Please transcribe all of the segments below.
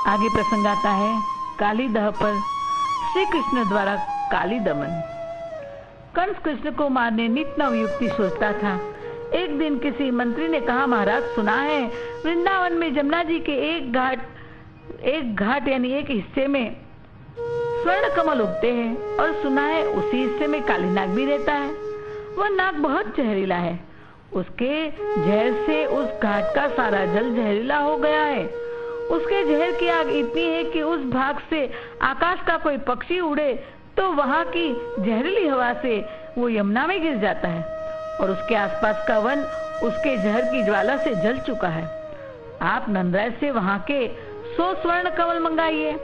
आगे प्रसंग आता है काली दह पर श्री कृष्ण द्वारा काली दमन। कंस कृष्ण को मारने नित नव युक्ति सोचता था। एक दिन किसी मंत्री ने कहा, महाराज सुना है वृंदावन में जमुना जी के एक घाट यानी एक हिस्से में स्वर्ण कमल उगते हैं और सुना है उसी हिस्से में काली नाग भी रहता है। वह नाग बहुत जहरीला है, उसके जहर से उस घाट का सारा जल जहरीला हो गया है। उसके जहर की आग इतनी है कि उस भाग से आकाश का कोई पक्षी उड़े तो वहां की जहरीली हवा से वो यमुना में गिर जाता है और उसके आसपास का वन उसके जहर की ज्वाला से जल चुका है। आप नंदराय से वहां के 100 स्वर्ण कमल मंगाइए।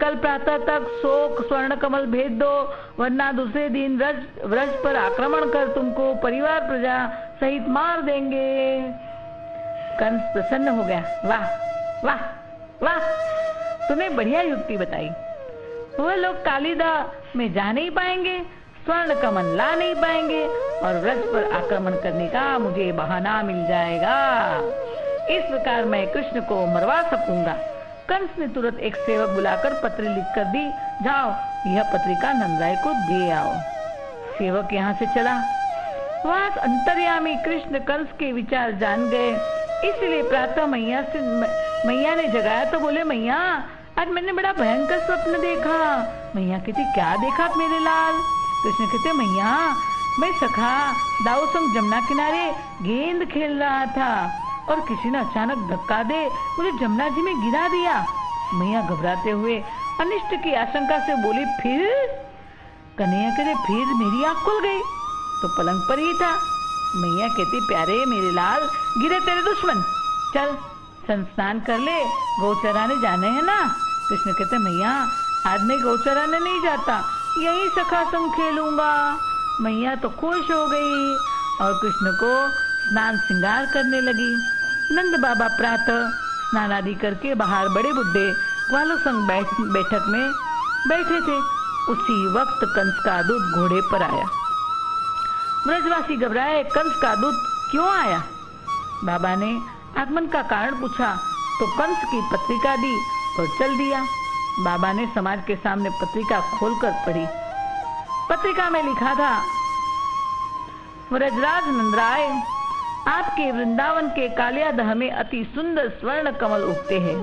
कल प्रातः तक 100 स्वर्ण कमल भेज दो, वरना दूसरे दिन व्रज पर आक्रमण कर तुमको परिवार प्रजा सहित मार देंगे। कंस प्रसन्न हो गया। वाह वाह वाह, तूने बढ़िया युक्ति बताई। वह लोग कालीदा में जा नहीं पाएंगे, स्वर्ण कमल ला नहीं पाएंगे और व्रज पर आक्रमण करने का मुझे बहाना मिल जाएगा। इस प्रकार मैं कृष्ण को मरवा सकूंगा। कंस ने तुरंत एक सेवक बुलाकर पत्र लिखकर दी, जाओ यह पत्रिका नंदराय को दे आओ। सेवक यहाँ से चला। वहां अंतर्यामी कृष्ण कंस के विचार जान गए, इसलिए प्रातः मैया ने जगाया तो बोले, मैया आज मैंने बड़ा भयंकर स्वप्न देखा। मैया कहती, क्या देखा मेरे लाल? कृष्ण कहते, मैया मैं सखा दाऊ संग जमुना किनारे गेंद खेल रहा था और किसी ने अचानक धक्का दे मुझे जमुना जी में गिरा दिया। मैया घबराते हुए अनिष्ट की आशंका से बोली, फिर? कन्हैया कहते, फिर मेरी आंख खुल गई तो पलंग पर ही था। मैया कहती, प्यारे मेरे लाल गिरे तेरे दुश्मन, चल स्नान कर ले, गौ चराने जाने हैं ना। कृष्ण कहते, मैया आज मैं गौ चराने नहीं जाता, यही सखा संग खेलूंगा। मैया तो खुश हो गई और कृष्ण को स्नान श्रृंगार करने लगी। नंद बाबा प्रातः स्नान आदि करके बाहर बड़े बुड्ढे ग्वालों संग बैठक में बैठे थे। उसी वक्त कंस का दूत घोड़े पर आया। ब्रजवासी घबराए, कंस का दूत क्यों आया? बाबा ने आगमन का कारण पूछा तो कंस की पत्रिका दी और चल दिया। बाबा ने समाज के सामने पत्रिका खोलकर पढ़ी। पत्रिका में लिखा था, व्रजराज नंदराय, आपके वृंदावन के कालियादह में अति सुंदर स्वर्ण कमल उगते हैं।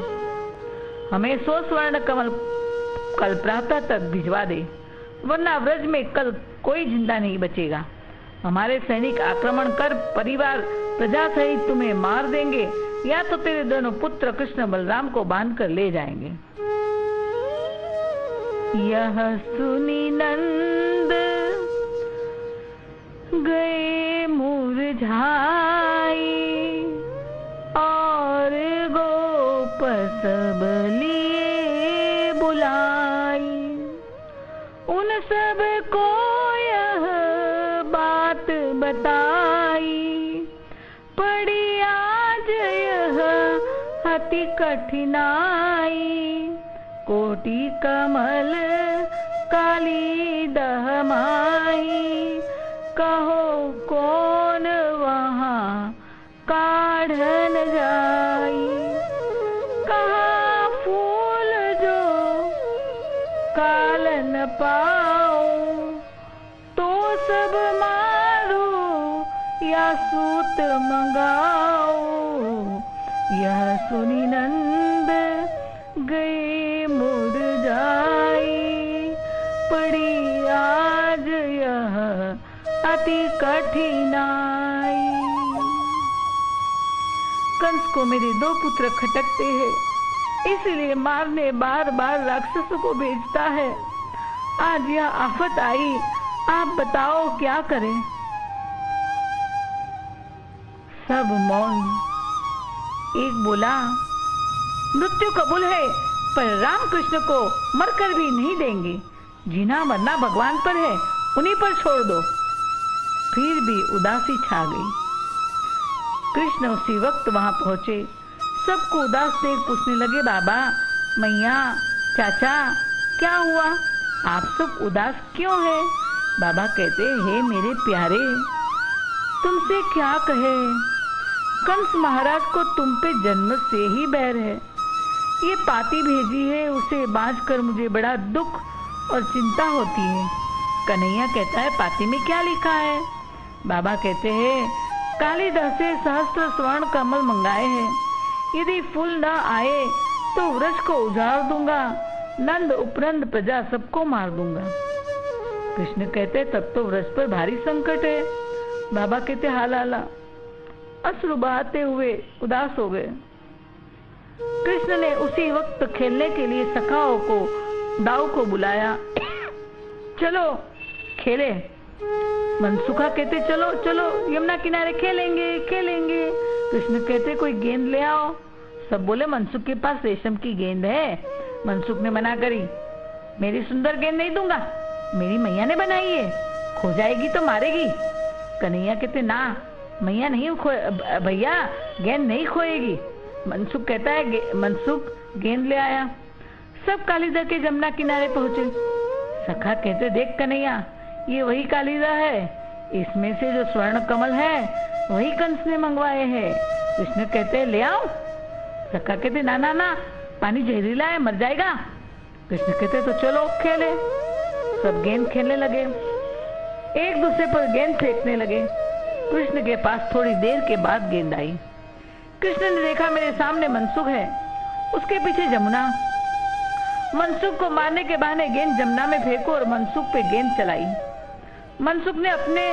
हमें 100 स्वर्ण कमल कल प्रातः तक भिजवा दे, वरना व्रज में कल कोई जिंदा नहीं बचेगा। हमारे सैनिक आक्रमण कर परिवार प्रजा सहित तुम्हें मार देंगे या तो तेरे दोनों पुत्र कृष्ण बलराम को बांध कर ले जाएंगे। यह सुनी नंद गए मुरझाई और गोप सब लिए बुलाई। उन सब को यह बात बताई, पड़ी आज यह अति कठिनाई। कोटि कमल काली दह माई, कहो कौन वहाँ काढ़न जाई। कहाँ फूल जो काल न पाऊं, तो सब मारू या सूत मंगाओ। यह सुनी नंद गए मुरझाई, पड़ी आज यह अति कठिनाई। कंस को मेरे 2 पुत्र खटकते हैं, इसलिए मारने बार बार राक्षसों को भेजता है। आज यह आफत आई, आप बताओ क्या करें? सब मौन। एक बोला, मृत्यु कबूल है, पर रामकृष्ण को मरकर भी नहीं देंगे। जीना मरना भगवान पर है, उन्हीं पर छोड़ दो। फिर भी उदासी छा गई। कृष्ण उसी वक्त वहां पहुंचे। सबको उदास देख पूछने लगे, बाबा, मैया, चाचा, क्या हुआ? आप सब उदास क्यों हैं? बाबा कहते, हे मेरे प्यारे, तुमसे क्या कहे, कंस महाराज को तुम पे जन्म से ही बैर है। ये पाती भेजी है, उसे बांध कर मुझे बड़ा दुख और चिंता होती है। कन्हैया कहता है, पाती में क्या लिखा है? बाबा कहते हैं, कालीदास से सहस्त्र स्वर्ण कमल मंगाए हैं, यदि फूल न आए तो वृक्ष को उजाड़ दूंगा, नंद उपनंद प्रजा सबको मार दूंगा। कृष्ण कहते, तब तो वृक्ष पर भारी संकट है। बाबा कहते, हालाला। अश्रु बहाते हुए उदास हो गए। कृष्ण ने उसी वक्त खेलने के लिए सखाओं को, दाऊ को बुलाया। चलो खेले। मनसुखा कहते, चलो चलो यमुना किनारे खेलेंगे खेलेंगे। कृष्ण कहते, कोई गेंद ले आओ। सब बोले, मनसुख के पास रेशम की गेंद है। मनसुख ने मना करी, मेरी सुंदर गेंद नहीं दूंगा, मेरी मैया ने बनाई है, खो जाएगी तो मारेगी। कन्हैया कहते, ना मैया नहीं भैया गेंद नहीं खोएगी। मनसुख कहता है, मनसुख गेंद ले आया। सब कालीदा के जमुना किनारे पहुंचे। सखा कहते, देख कन्हैया, ये वही कालीदा है, इसमें से जो स्वर्ण कमल है वही कंस ने मंगवाए हैं। कृष्ण कहते, ले आओ। सखा कहते, ना ना ना, पानी जहरीला है, मर जाएगा। कृष्ण कहते, तो चलो खेले। सब गेंद खेलने लगे, एक दूसरे पर गेंद फेंकने लगे। कृष्ण के पास थोड़ी देर के बाद गेंद आई। कृष्ण ने देखा, मेरे सामने मनसुख है, उसके पीछे जमुना। मनसुख को मारने के बहाने गेंद जमुना में फेंको और मनसुख पे गेंद चलाई। मनसुख ने अपने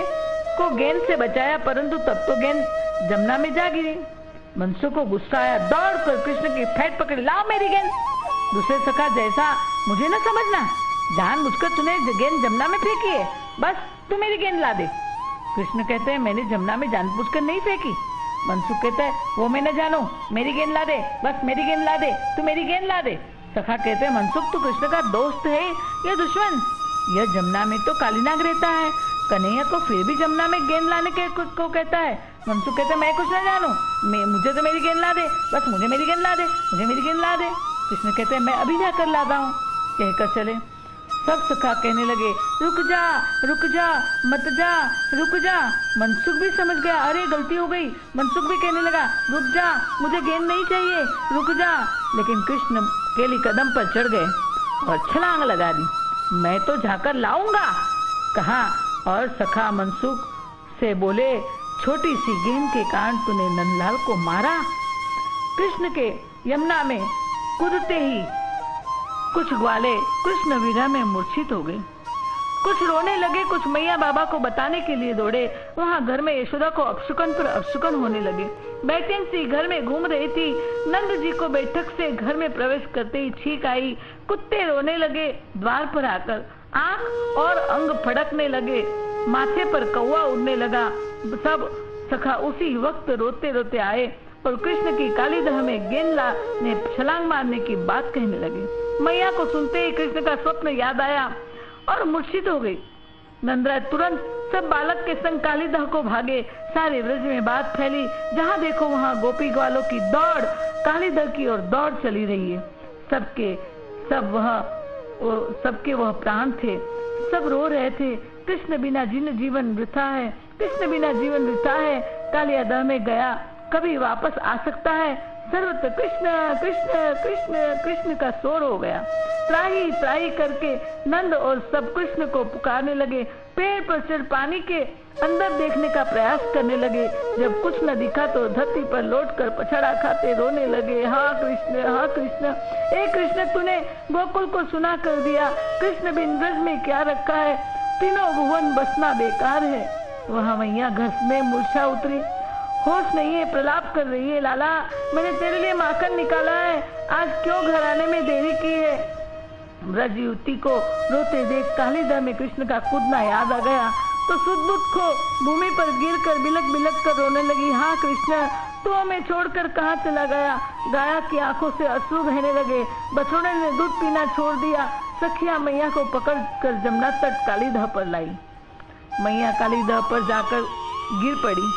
को गेंद से बचाया, परंतु तब तो गेंद जमुना में जा गिरी। मनसुख को गुस्सा आया, दौड़कर कृष्ण की फेंट पकड़ी, लाओ मेरी गेंद। दूसरे सखा, जैसा मुझे न समझना, जानबूझकर तूने गेंद जमुना में फेंकी है, बस तू मेरी गेंद ला दे। कृष्ण कहते हैं, मैंने जमुना में जानबूझकर नहीं फेंकी। मनसुख कहता है, वो मैं न जानो, मेरी गेंद ला दे, बस मेरी गेंद ला दे, तू मेरी गेंद ला दे। सखा कहते हैं, मनसुख तू कृष्ण का दोस्त है या दुश्मन? यह जमुना में तो कालीनाग रहता है, कन्हैया को फिर भी जमुना में गेंद लाने के को कहता है। मनसुख कहते, मैं कुछ न जानू, मुझे तो मेरी गेंद ला दे, बस मुझे मेरी गेंद ला दे, मुझे मेरी गेंद ला दे। कृष्ण कहते हैं, मैं अभी जाकर लाता हूँ। कहकर चले। सब सखा कहने लगे, रुक जा मत जा, रुक जा। मनसुख भी समझ गया, अरे गलती हो गई। मनसुख भी कहने लगा, रुक जा, मुझे गेंद नहीं चाहिए, रुक जा। लेकिन कृष्ण केली कदम पर चढ़ गए और छलांग लगा दी। मैं तो जाकर लाऊंगा कहा। और सखा मनसुख से बोले, छोटी सी गेंद के कारण तूने नंदलाल को मारा। कृष्ण के यमुना में कूदते ही कुछ ग्वाले कृष्ण विरह में मूर्छित हो गए, कुछ रोने लगे, कुछ मैया बाबा को बताने के लिए दौड़े। वहाँ घर में यशोदा को अपशुकन पर अपशुकन होने लगे। बैठन सी घर में घूम रही थी, नंद जी को बैठक से घर में प्रवेश करते ही छींक आई। कुत्ते रोने लगे, द्वार पर आकर आंख और अंग फड़कने लगे, माथे पर कौवा उड़ने लगा। सब सखा उसी वक्त रोते रोते आए और कृष्ण की कालीदह में गेंद ने छलांग मारने की बात कहने लगे। मैया को सुनते ही कृष्ण का स्वप्न याद आया और मूर्छित हो गई। नंदराज तुरंत सब बालक के संग कालीदह को भागे। सारे व्रज में बात फैली, जहाँ देखो वहाँ गोपी ग्वालों की दौड़, कालीदह की ओर दौड़ चली रही है। सबके वह प्राण थे, सब रो रहे थे। कृष्ण बिना जीवन वृथा है, कृष्ण बिना जीवन वृथा है। कालियादह में गया, कभी वापस आ सकता है? सर्वत्र कृष्ण कृष्ण कृष्ण कृष्ण का शोर हो गया। त्राही त्राही करके नंद और सब कृष्ण को पुकारने लगे। पेड़ पर चढ़ पानी के अंदर देखने का प्रयास करने लगे। जब कुछ न दिखा तो धरती पर लौटकर पछड़ा खाते रोने लगे, हाँ कृष्ण हाँ कृष्ण। ए कृष्ण, तूने गोकुल को सुना कर दिया, कृष्ण बिन ब्रज में क्या रखा है, तीनों भुवन बसना बेकार है। वहाँ मैया घर में मूर्छा उतरी, होश नहीं है, प्रलाप कर रही है, लाला मैंने तेरे लिए माखन निकाला है, आज क्यों घर आने में देरी की है। ब्रज युवती को रोते देख कालीदह में कृष्ण का कूदना याद आ गया तो सुदबुद को भूमि पर गिरकर बिलक बिलक कर रोने लगी, हाँ कृष्ण तू हमें छोड़कर कहाँ चला गया। गाया की आंखों से अश्रु बहने लगे, बछड़े ने दूध पीना छोड़ दिया। सखिया मैया को पकड़ कर जमुना तट कालीदह पर लाई। मैया कालीदह पर जाकर गिर पड़ी,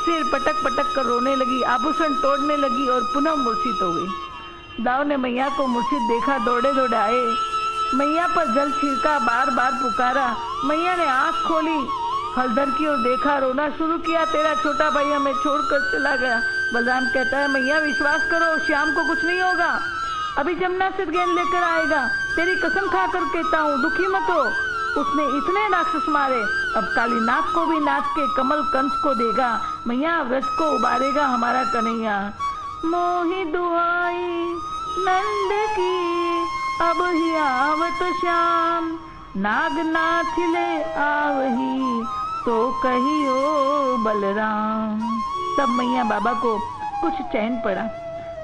सिर पटक पटक कर रोने लगी, आभूषण तोड़ने लगी और पुनः मूर्छित हो गई। दाव ने मैया को मूर्छित देखा, दौड़े दौड़े आए, मैया पर जल छिड़का, बार बार पुकारा। मैया ने आंख खोली, हलधर की ओर देखा, रोना शुरू किया, तेरा छोटा भाई हमें छोड़कर चला गया। बलराम कहता है, मैया विश्वास करो, श्याम को कुछ नहीं होगा। अभी जमुना से गेंद लेकर आएगा, तेरी कसम खाकर कहता हूँ दुखी मत हो। उसने इतने राक्षस मारे, अब काली नाग को भी नाच के कमल कंस को देगा, मैया व्रज को उबारेगा हमारा कन्हैया। मोहि दुहाई नंद की अब ही आवत श्याम, नागनाथ ले आवही तो कहियो बलराम। तब मैया बाबा को कुछ चैन पड़ा।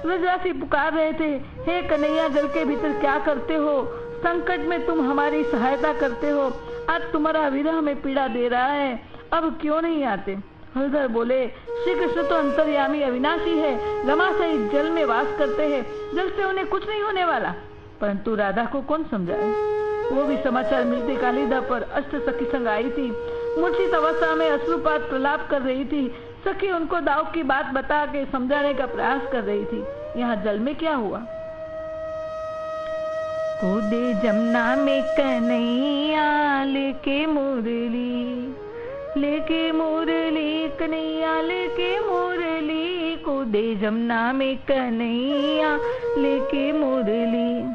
व्रजवासी पुकार रहे थे, हे कन्हैया जल के भीतर क्या करते हो, संकट में तुम हमारी सहायता करते हो, आज तुम्हारा विरह में पीड़ा दे रहा है, अब क्यों नहीं आते। हलधर बोले, श्री कृष्ण तो अंतर्यामी अविनाशी है, रमा सहित जल में वास करते हैं, जल से उन्हें कुछ नहीं होने वाला। परंतु राधा को कौन समझाए, वो भी समाचार मिलते कालीधा पर अष्ट सखी संग आई थी। मूर्छित अवस्था में अश्रुपात प्रलाप कर रही थी। सखी उनको दाव की बात बता के समझाने का प्रयास कर रही थी। यहाँ जल में क्या हुआ। कूदे जमुना में कन्हैया लेके मुरली, लेके मुरली कन्हैया लेके मुरली, कूदे जमुना में कन्हैया लेके मुरली।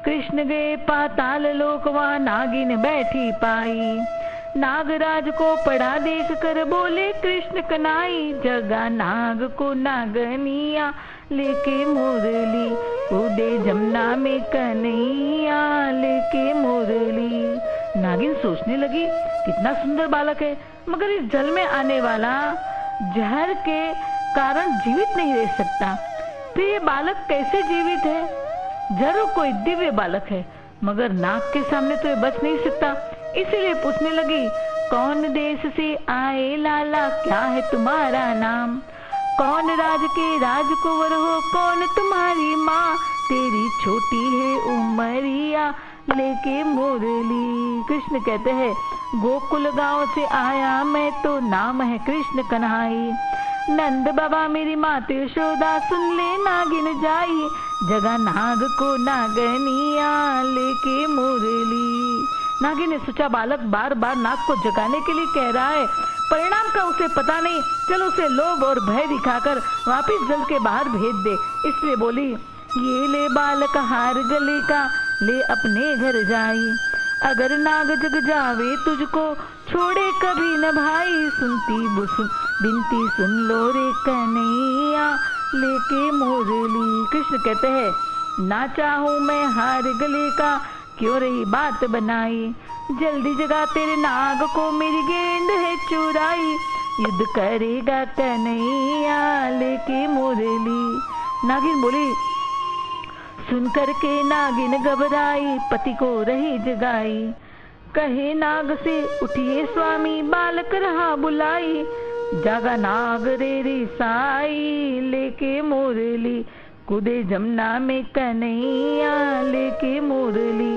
कृष्ण गए पाताल लोक, वहाँ नागिन बैठी पाई, नागराज को पड़ा देख कर बोले कृष्ण कनाई, जगा नाग को नागनिया लेके मुरली, कूदे जमुना में कन्हैया लेके मुरली। नागिन सोचने लगी, कितना सुंदर बालक है, मगर इस जल में आने वाला जहर के कारण जीवित नहीं रह सकता। फिर ये बालक कैसे जीवित है। जरूर कोई दिव्य बालक है, मगर नाग के सामने तो ये बच नहीं सकता। इसीलिए पूछने लगी, कौन देश से आए लाला, क्या है तुम्हारा नाम, कौन राज के राजकुंवर हो, कौन तुम्हारी माँ, तेरी छोटी है उमरिया लेके मुरली। कृष्ण कहते हैं, गोकुल गांव से आया मैं तो, नाम है कृष्ण कन्हाई, नंद बाबा मेरी माँ यशोदा, सुन ले नागिन जाई, जगा नाग को नागनिया लेके मुरली। नागिन ने सोचा, बालक बार बार नाग को जगाने के लिए कह रहा है, परिणाम का उसे पता नहीं, चलो उसे लोभ और भय दिखाकर वापिस जल के बाहर भेज दे। इसलिए बोली, ये ले बालक हार गले का, ले अपने घर जाई, अगर नाग जग जावे तुझको, छोड़े कभी न भाई, सुनती बिनती सुन लो रे कन्हैया लेके मुरली। कृष्ण कहते हैं, ना चाहूं मैं हार गले का, क्यों रही बात बनाई, जल्दी जगा तेरे नाग को, मेरी गेंद है चुराई, युद्ध करेगा कन्हैया लेके मुरली। नागिन बोली, सुन करके नागिन घबराई, पति को रही जगाई, कहे नाग से उठिए स्वामी, बालक रहा बुलाई, जागा नाग रे रे साई लेके मुरली, कूदे जमुना में कन्हैया लेके मुरली।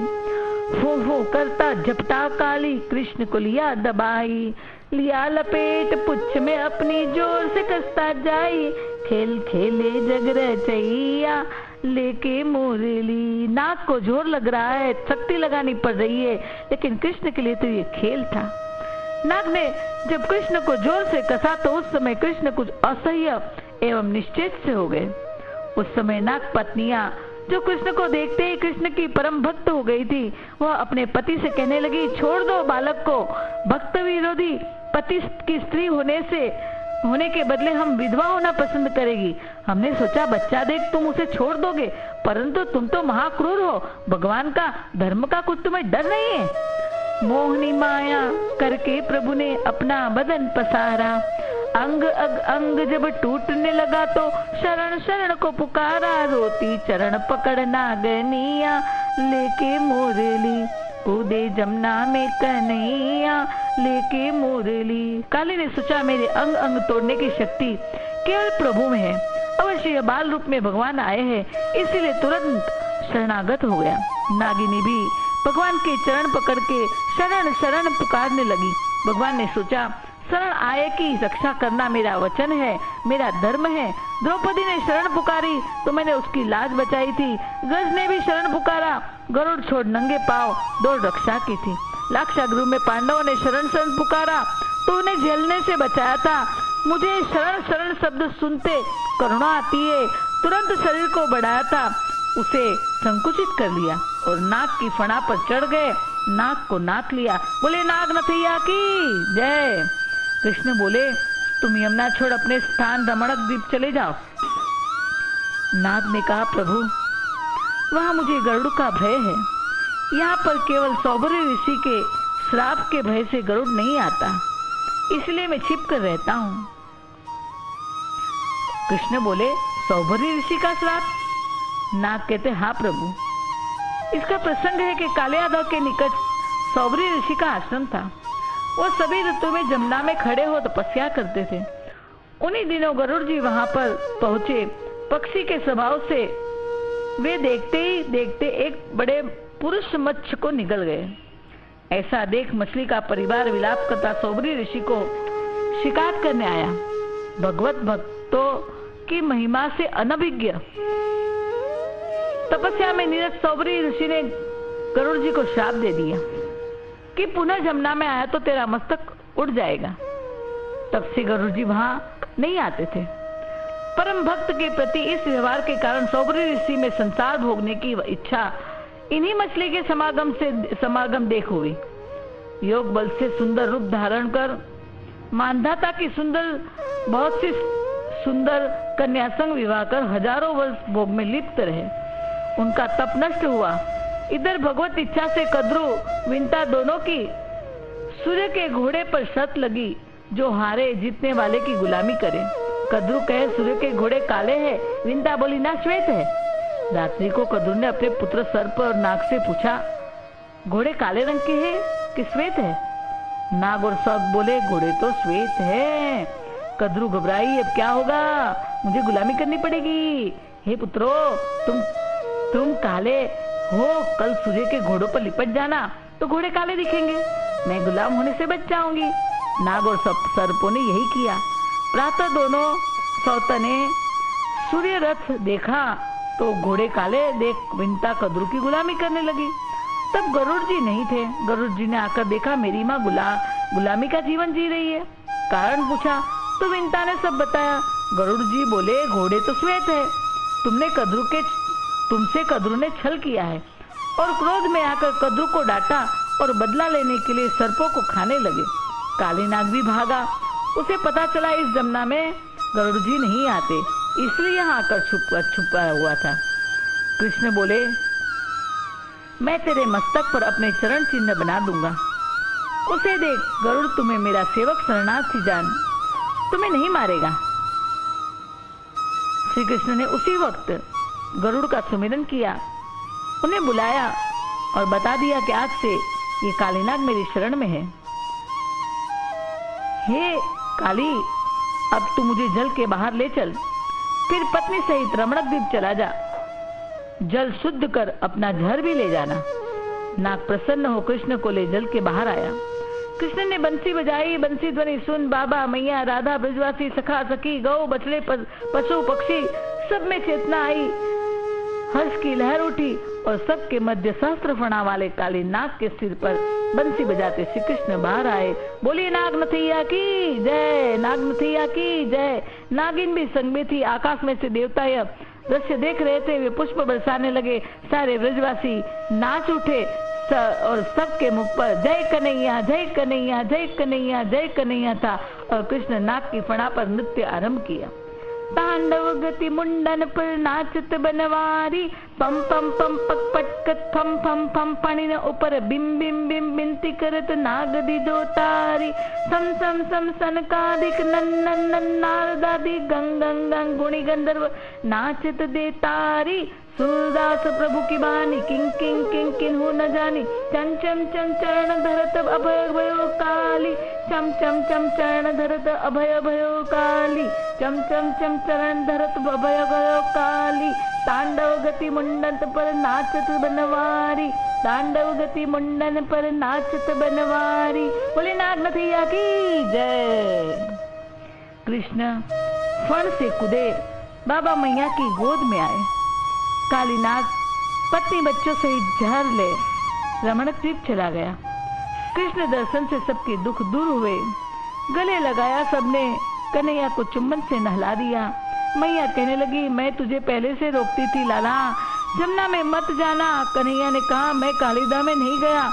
हो करता झपटा काली, कृष्ण को लिया दबाई, लिया लपेट पुच्छ में अपनी, जोर से कसता जाई, खेल खेले जग रचैया लेके मुरली। नाग को जोर लग रहा है, शक्ति लगानी पड़ रही है, लेकिन कृष्ण के लिए तो ये खेल था। नाग ने जब कृष्ण को जोर से कसा तो उस समय कृष्ण कुछ असह्य एवं निश्चेत से हो गए। उस समय नाग पत्नियां जो कृष्ण को देखते ही कृष्ण की परम भक्त हो गई थी, वह अपने पति से कहने लगी, छोड़ दो बालक को, भक्त विरोधी पति की स्त्री होने के बदले हम विधवा होना पसंद करेगी। हमने सोचा बच्चा देख तुम उसे छोड़ दोगे, परंतु तुम तो महाक्रूर हो, भगवान का धर्म का कुछ तुम्हें डर नहीं है। मोहनी माया करके प्रभु ने अपना बदन पसारा, अंग अंग जब टूटने लगा तो शरण शरण को पुकारा, रोती चरण पकड़ नागनिया लेके मुरली, कूदे जमुना में कन्हैया लेके मुरली। काली ने सोचा, मेरे अंग अंग तोड़ने की शक्ति केवल प्रभु में है, अवश्य बाल रूप में भगवान आए हैं, इसीलिए तुरंत शरणागत हो गया। नागिनी भी भगवान के चरण पकड़ के शरण शरण पुकारने लगी। भगवान ने सोचा, शरण आए की रक्षा करना मेरा वचन है, मेरा धर्म है। द्रौपदी ने शरण पुकारी तो मैंने उसकी लाज बचाई थी, गज ने भी शरण पुकारा, गरुड़ छोड़ नंगे पांव दौड़ रक्षा की थी। लाक्षागृह में पांडवों ने शरण शरण पुकारा तो उन्हें जलने से बचाया था। मुझे शरण शरण शब्द सुनते करुणा आती है, तुरंत शरीर को बढ़ाया था, उसे संकुचित कर लिया और नाग की फणा पर चढ़ गए, नाग को नाक लिया। बोले नाग नथैया की जय। कृष्ण बोले तुम यमुना छोड़ अपने स्थान रमणक द्वीप चले जाओ। नाग ने कहा प्रभु वहां मुझे गरुड़ का भय है, यहाँ पर केवल सौभरी ऋषि के श्राप के भय से गरुड़ नहीं आता, इसलिए मैं छिप कर रहता हूँ। कृष्ण बोले सौभरी ऋषि का श्राप? नाग कहते हाँ प्रभु। इसका प्रसंग है कि काले यादव के निकट सौभरी ऋषि का आश्रम था। वो सभी ऋतु में जमुना में खड़े हो तपस्या करते थे। उन्हीं दिनों गरुड़ जी वहां पर पहुंचे। पक्षी के स्वभाव से वे देखते ही देखते एक बड़े पुरुष मत्स्य को निगल गए। ऐसा देख मछली का परिवार विलाप करता सौभरी ऋषि को शिकायत करने आया। भगवत भक्तों की महिमा से अनभिज्ञ तपस्या में निरत सौभरी ऋषि ने गरुड़ जी को श्राप दे दिया कि पुनः जमुना में आया तो तेरा मस्तक उड़ जाएगा। तब से गरुड़ जी वहां नहीं आते थे। परम भक्त के प्रति इस व्यवहार के कारण सौभरी ऋषि में संसार भोगने की इच्छा इन्हीं मछली के समागम देख हुई। योग बल से सुंदर रूप धारण कर मानधाता की बहुत सी सुंदर कन्या संग विवाह कर हजारों वर्ष भोग में लिप्त रहे। उनका तप नष्ट हुआ। इधर भगवत इच्छा से कद्रू विंता दोनों की सूर्य के घोड़े पर शर्त लगी, जो हारे जीतने वाले की गुलामी करे। कद्रू कहे सूर्य के घोड़े काले हैं, विंता बोली ना श्वेत है। रात्रि को कद्रू ने अपने पुत्र सर्प और नाग से पूछा घोड़े काले रंग के हैं कि श्वेत है? नाग और सर्प बोले घोड़े तो श्वेत है। कद्रू घबराई, अब क्या होगा, मुझे गुलामी करनी पड़ेगी। हे पुत्रो तुम काले हो, कल सूर्य के घोड़ों पर लिपट जाना तो घोड़े काले दिखेंगे, मैं गुलाम होने से बच जाऊंगी। नाग और सर्पों ने यही किया। प्रातः दोनों सौतने सूर्य रथ देखा तो घोड़े काले देख विंता कद्रू की गुलामी करने लगी। तब गरुड़ जी नहीं थे। गरुड़ जी ने आकर देखा मेरी माँ गुलामी का जीवन जी रही है। कारण पूछा तो विंता ने सब बताया। गरुड़ जी बोले घोड़े तो श्वेत है, तुमसे कद्रू ने छल किया है। और क्रोध में आकर कद्रू को डांटा और बदला लेने के लिए सर्पों को खाने लगे। काली नाग भी भागा। उसे पता चला इस जमुना में गरुड़ जी नहीं आते, इसलिए यहाँ आकर छुपा हुआ था। कृष्ण बोले मैं तेरे मस्तक पर अपने चरण चिन्ह बना दूंगा, उसे देख। गरुड़ तुम्हें मेरा सेवक शरणार्थी जान तुम्हें नहीं मारेगा। श्री कृष्ण ने उसी वक्त गरुड़ का सुमिरन किया, उन्हें बुलाया और बता दिया कि आज से ये कालीनाग मेरी शरण में है। हे काली, अब तू मुझे जल के बाहर ले चल, फिर पत्नी सहित रमणक द्वीप चला जा। जल शुद्ध कर अपना घर भी ले जाना। नाग प्रसन्न हो कृष्ण को ले जल के बाहर आया। कृष्ण ने बंसी बजाई। बंसी ध्वनि सुन बाबा, मैया, राधा, ब्रजवासी, सखा, सखी, गौ, बछड़े, पशु, पक्षी सब में चेतना आई। हर्ष की लहर उठी और सबके मध्य सहस्त्र फणा वाले काली नाग के सिर पर बंसी बजाते श्री कृष्ण बाहर आए। बोली नाग नथैया की जय, नाग नथैया की जय। नागिन भी संग में थी। आकाश में से देवता यह दृश्य देख रहे थे। वे पुष्प बरसाने लगे। सारे ब्रजवासी नाच उठे और सबके मुख पर जय कन्हैया, जय कन्हैया, जय कन्हैया, जय कन्हैया था। और कृष्ण नाग की फणा पर नृत्य आरंभ किया। तांडव गति मुंडन पर नाचत बनवारी, पम पम पम पक पटकत फम फम फम पणिन ऊपर बिम बिम बिम बिनती करत नागदी दो तारी। सम सम सम सनकादिक नन्नन नन्नारदादि गंग गंग गंग गुणी गंधर्व नाचत दे तारी। सूरदास प्रभु की बानी किंग किंग किंग किन्हु न जानी। चम चम चम चरण धरत अभय भयो काली, चम चम चम चरण धरत अभय भयो काली, चम चम चम चरण धरत अभय भयो काली। तांडव गति मुंडन पर नाचत बनवारी, तांडव गति मुंडन पर नाचत बनवारी। बोले नाग नथैया की जय। कृष्ण फण से कूदे बाबा मैया की गोद में आए। काली नाग पत्नी बच्चों से जहर ले रमणक द्वीप चला गया। कृष्ण दर्शन से सबके दुख दूर हुए। गले लगाया सबने, कन्हैया को चुम्बन से नहला दिया। मैया कहने लगी मैं तुझे पहले से रोकती थी लाला, जमुना में मत जाना। कन्हैया ने कहा, मैं कालीदा में नहीं गया,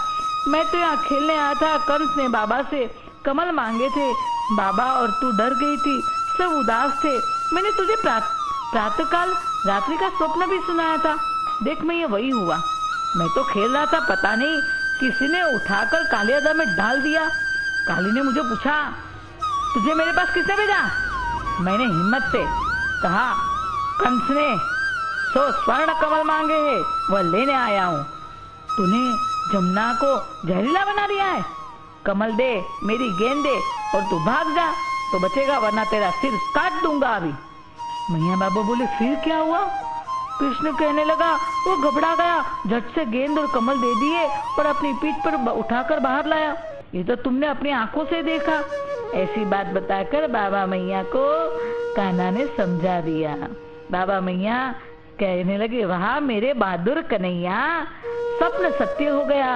मैं तो यहाँ खेलने आया था। कंस ने बाबा से कमल मांगे थे, बाबा और तू डर गई थी, सब उदास थे। मैंने तुझे प्रातःकाल रात्रि का स्वप्न भी सुनाया था। देख, मैं ये वही हुआ। मैं तो खेल रहा था, पता नहीं किसी ने उठाकर कालियादा में डाल दिया। काली ने मुझे पूछा, तुझे मेरे पास किसने भेजा? मैंने हिम्मत से कहा, कंस ने 100 स्वर्ण कमल मांगे हैं, वह लेने आया हूँ। तूने जमुना को जहरीला बना दिया है। कमल दे, मेरी गेंद दे और तू भाग जा तो बचेगा, वरना तेरा सिर काट दूंगा अभी। मैया बाबा बोले, फिर क्या हुआ? कृष्ण कहने लगा, वो घबरा गया, झट से गेंद और कमल दे दिए और अपनी पीठ पर उठाकर बाहर लाया। ये तो तुमने अपनी आंखों से देखा। ऐसी बात बताकर बाबा मैया को कान्हा ने समझा दिया। बाबा मैया कहने लगे, वाह मेरे बहादुर कन्हैया, स्वप्न सत्य हो गया।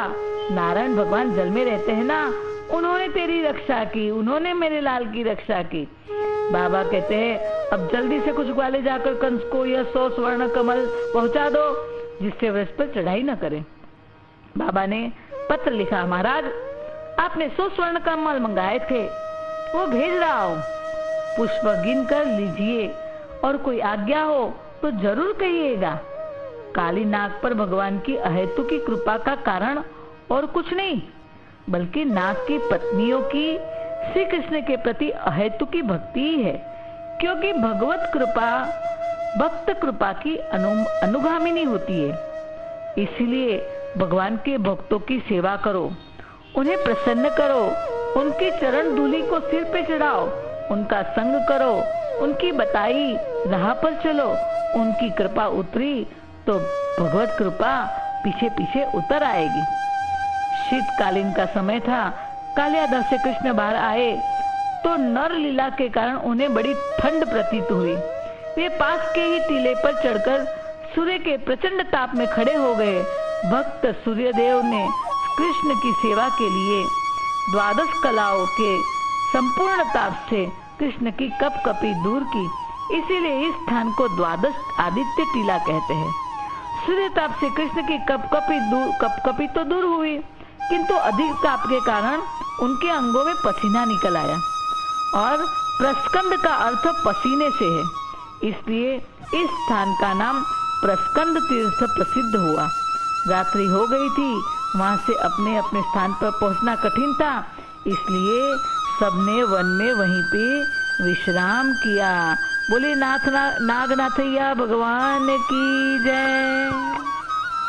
नारायण भगवान जल में रहते हैं ना, उन्होंने तेरी रक्षा की, उन्होंने मेरे लाल की रक्षा की। बाबा कहते हैं, अब जल्दी से कुछ ग्वाले जाकर कंस को यह 100 स्वर्ण कमल पहुंचा दो, जिससे वह इस पर चढ़ाई न करे। बाबा ने पत्र लिखा, महाराज आपने 100 स्वर्ण कमल मंगाए थे, वो भेज रहा हूँ, पुष्प गिन कर लीजिए और कोई आज्ञा हो तो जरूर कहिएगा। काली नाग पर भगवान की अहेतु की कृपा का कारण और कुछ नहीं, बल्कि नाग की पत्नियों की श्री कृष्ण के प्रति अहेतु की भक्ति ही है। क्योंकि भगवत कृपा भक्त कृपा की अनुगामिनी होती है। इसलिए भगवान के भक्तों की सेवा करो, उन्हें प्रसन्न करो, उनकी चरण धूलि को सिर पे चढ़ाओ, उनका संग करो, उनकी बताई राह पर चलो। उनकी कृपा उतरी तो भगवत कृपा पीछे पीछे उतर आएगी। शीतकालीन का समय था। कालियादा से कृष्ण बाहर आए तो नर लीला के कारण उन्हें बड़ी ठंड प्रतीत हुई। वे पास के ही टीले पर चढ़कर सूर्य के प्रचंड ताप में खड़े हो गए। भक्त सूर्यदेव ने कृष्ण की सेवा के लिए 12 कलाओं के संपूर्ण ताप से कृष्ण की कपकपी दूर की, इसीलिए इस स्थान को 12 आदित्य टीला कहते हैं। सूर्य ताप से कृष्ण की कपकपी तो दूर हुई, किंतु अधिक ताप के कारण उनके अंगों में पसीना निकल आया और प्रस्कंद का अर्थ पसीने से है, इसलिए इस स्थान का नाम प्रस्कंद तीर्थ प्रसिद्ध हुआ। रात्रि हो गई थी, वहां से अपने अपने स्थान पर पहुंचना कठिन था, इसलिए सबने वन में वहीं पे विश्राम किया। बोले नागनाथैया भगवान की जय।